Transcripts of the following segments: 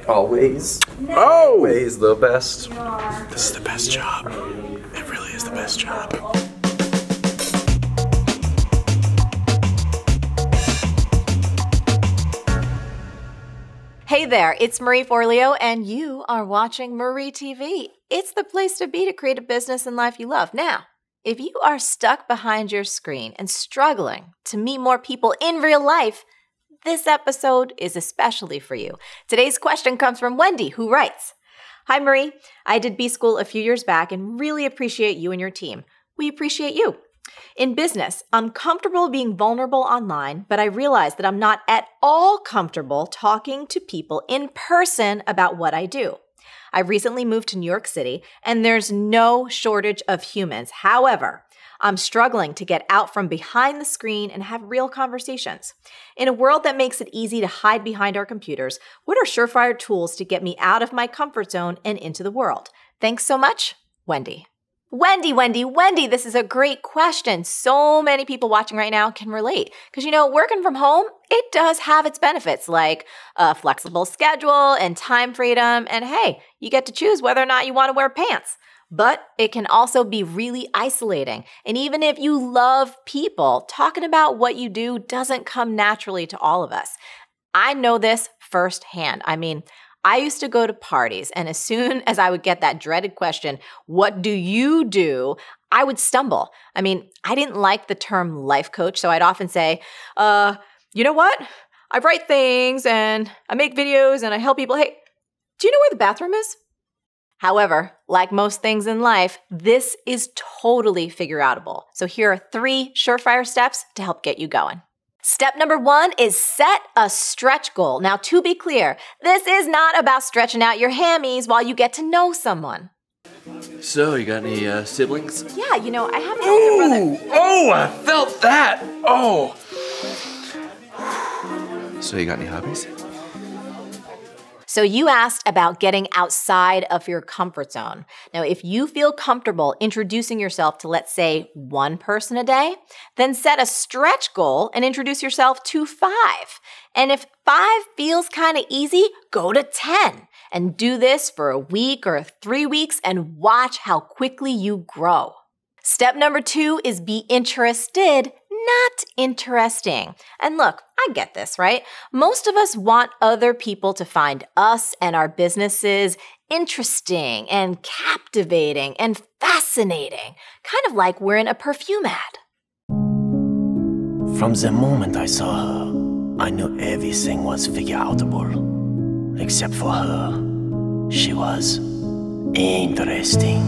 Always. Oh! Always the best. This is the best job. It really is the best job. Hey there, it's Marie Forleo, and you are watching Marie TV. It's the place to be to create a business and life you love. Now, if you are stuck behind your screen and struggling to meet more people in real life, this episode is especially for you. Today's question comes from Wendy, who writes, "Hi Marie, I did B-School a few years back and really appreciate you and your team. We appreciate you. In business, I'm comfortable being vulnerable online, but I realize that I'm not at all comfortable talking to people in person about what I do. I recently moved to New York City, and there's no shortage of humans. However, I'm struggling to get out from behind the screen and have real conversations. In a world that makes it easy to hide behind our computers, what are surefire tools to get me out of my comfort zone and into the world? Thanks so much, Wendy." Wendy, this is a great question. So many people watching right now can relate. Because, working from home, it does have its benefits like a flexible schedule and time freedom. And hey, you get to choose whether or not you want to wear pants. But it can also be really isolating. And even if you love people, talking about what you do doesn't come naturally to all of us. I know this firsthand. I used to go to parties, and as soon as I would get that dreaded question, "What do you do?" I would stumble. I didn't like the term life coach, so I'd often say, "You know what? I write things, and I make videos, and I help people. Hey, do you know where the bathroom is?" However, like most things in life, this is totally figure-outable. So here are 3 surefire steps to help get you going. Step number 1 is set a stretch goal. Now, to be clear, this is not about stretching out your hammies while you get to know someone. So, you got any siblings? Yeah, I have an older brother. Oh, I felt that! Oh! So, you got any hobbies? So you asked about getting outside of your comfort zone. Now, if you feel comfortable introducing yourself to, let's say, 1 person a day, then set a stretch goal and introduce yourself to 5. And if 5 feels kind of easy, go to 10. And do this for a week or 3 weeks and watch how quickly you grow. Step number 2 is be interested, not interesting. And look, I get this, right? Most of us want other people to find us and our businesses interesting and captivating and fascinating, kind of like we're in a perfume ad. From the moment I saw her, I knew everything was figure-outable. Except for her, she was interesting.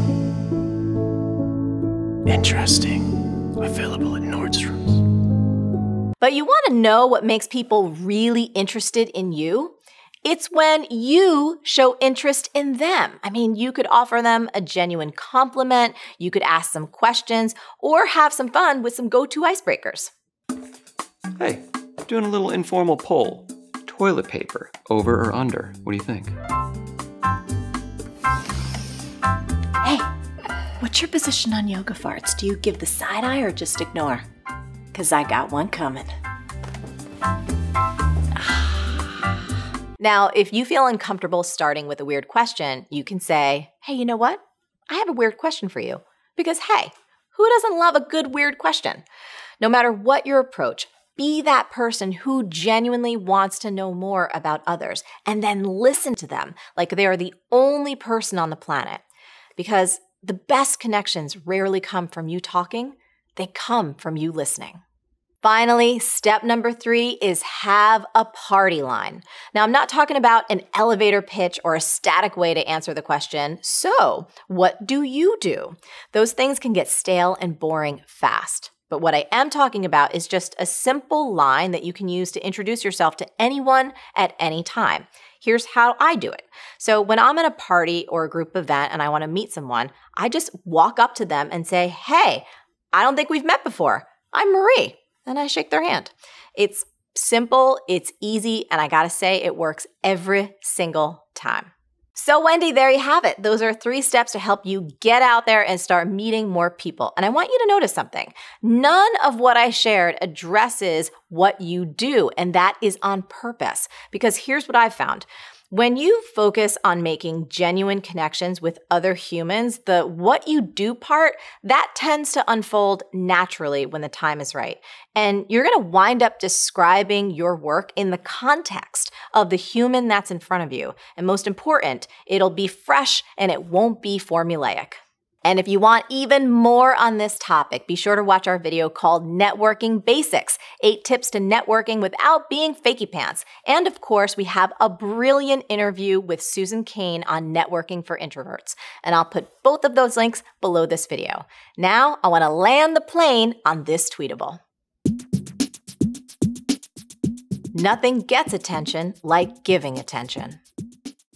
Available at Nordstrom's. But you want to know what makes people really interested in you? It's when you show interest in them. You could offer them a genuine compliment, you could ask some questions, or have some fun with some go-to icebreakers. Hey, doing a little informal poll. Toilet paper, over or under? What do you think? Hey, what's your position on yoga farts? Do you give the side eye or just ignore? 'Cause I got one coming. Now, if you feel uncomfortable starting with a weird question, you can say, "Hey, you know what? I have a weird question for you." Because, hey, who doesn't love a good weird question? No matter what your approach, be that person who genuinely wants to know more about others and then listen to them like they are the only person on the planet. Because the best connections rarely come from you talking, they come from you listening. Finally, step number 3 is have a party line. Now, I'm not talking about an elevator pitch or a static way to answer the question, "So, what do you do?" Those things can get stale and boring fast. But what I am talking about is just a simple line that you can use to introduce yourself to anyone at any time. Here's how I do it. So when I'm at a party or a group event and I want to meet someone, I just walk up to them and say, "Hey, I don't think we've met before. I'm Marie." And I shake their hand. It's simple, it's easy, and I gotta say, it works every single time. So Wendy, there you have it. Those are 3 steps to help you get out there and start meeting more people. And I want you to notice something. None of what I shared addresses what you do, and that is on purpose. Because here's what I've found. When you focus on making genuine connections with other humans, the what you do part, that tends to unfold naturally when the time is right. And you're going to wind up describing your work in the context of the human that's in front of you. And most important, it'll be fresh and it won't be formulaic. And if you want even more on this topic, be sure to watch our video called Networking Basics, 8 Tips to Networking Without Being Fakey Pants. And of course, we have a brilliant interview with Susan Cain on networking for introverts. And I'll put both of those links below this video. Now, I want to land the plane on this tweetable. Nothing gets attention like giving attention.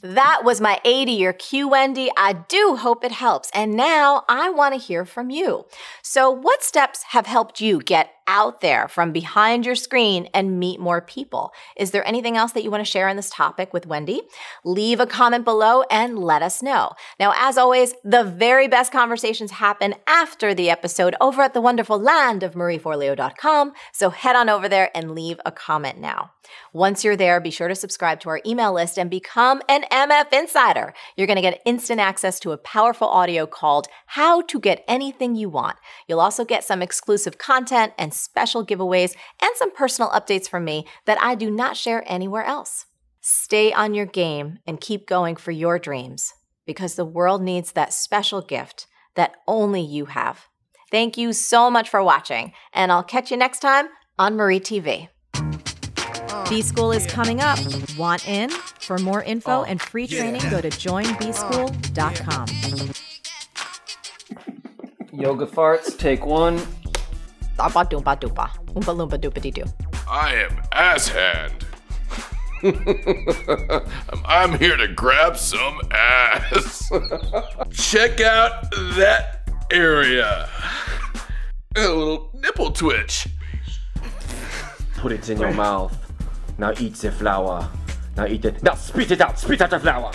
That was my A to your Q, Wendy. I do hope it helps. And now I want to hear from you. So what steps have helped you get out there from behind your screen and meet more people? Is there anything else that you want to share on this topic with Wendy? Leave a comment below and let us know. Now, as always, the very best conversations happen after the episode over at the wonderful land of marieforleo.com. So head on over there and leave a comment now. Once you're there, be sure to subscribe to our email list and become an MF Insider. You're going to get instant access to a powerful audio called How to Get Anything You Want. You'll also get some exclusive content and special giveaways and some personal updates from me that I do not share anywhere else. Stay on your game and keep going for your dreams because the world needs that special gift that only you have. Thank you so much for watching, and I'll catch you next time on Marie TV. B-School is coming up. Want in? For more info and free training, go to joinbschool.com. Yoga farts, take 1. Oompa doompa doopa. Oompa loompa doopity doo. I am Asshand. I'm here to grab some ass. Check out that area. A little nipple twitch. Put it in your mouth. Now eat the flower. Now eat it. Now spit it out. Spit out the flower.